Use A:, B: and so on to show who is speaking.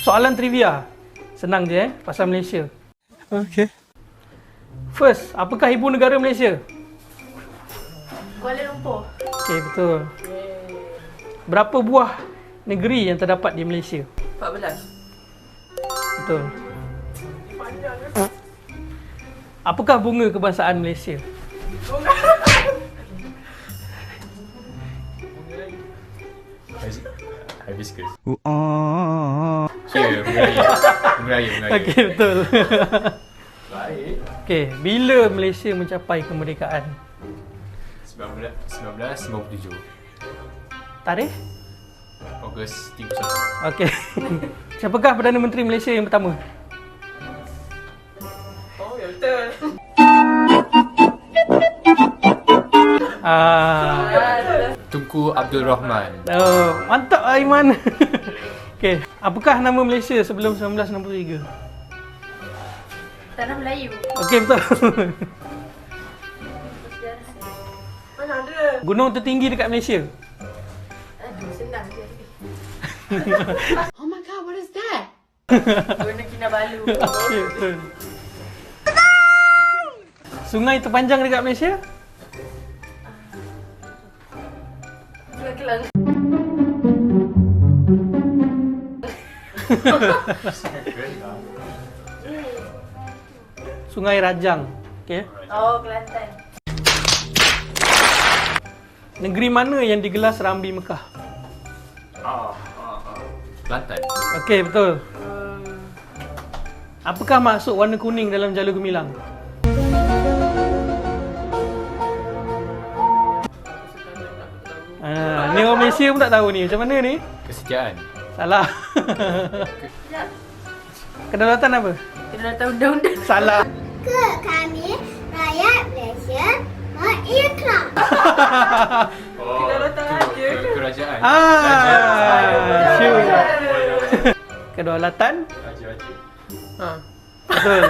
A: Soalan trivia. Senang je pasal Malaysia.
B: Okay.
A: First, apakah ibu negara Malaysia?
C: Kuala Lumpur.
A: Okey, betul. Berapa buah negeri yang terdapat di Malaysia?
C: 14.
A: Betul. Apakah bunga kebangsaan Malaysia?
D: Hibiscus.
B: Oh.
D: Ya, Bunga Raya.
A: Okey, betul. Okey, bila Malaysia mencapai kemerdekaan?
D: 1957.
A: Tarikh?
D: Ogos 31.
A: Okey. Siapakah Perdana Menteri Malaysia yang pertama?
C: Oh, ya betul.
D: Tunku Abdul Rahman.
A: Oh, mantap Aiman. Okey, apakah nama Malaysia sebelum 1963?
C: Tanah Melayu.
A: Okey, betul.
C: Mana ada?
A: Gunung tertinggi dekat Malaysia?
C: Aduh, senang je.
E: Oh my god, what is that?
C: Gunung Kinabalu.
A: Okey, betul. Sungai terpanjang dekat Malaysia?
C: Sungai Kelang.
A: Sungai Rajang. Okey.
C: Oh, Kelantan.
A: Negeri mana yang digelar Serambi Mekah?
D: Kelantan.
A: Okey, betul. Apakah maksud warna kuning dalam jalur gemilang? Ni orang Malaysia pun tak tahu ni. Macam mana ni?
D: Kesetiaan.
A: Salah. Kedaulatan apa?
C: Kena datang undang-undang.
A: Salah.
F: Ke kami rakyat Malaysia mengikhlas.
C: Kita datang aja.
D: Kerajaan.
A: Sure. Kedaulatan?
D: Raja-raja.
A: Betul.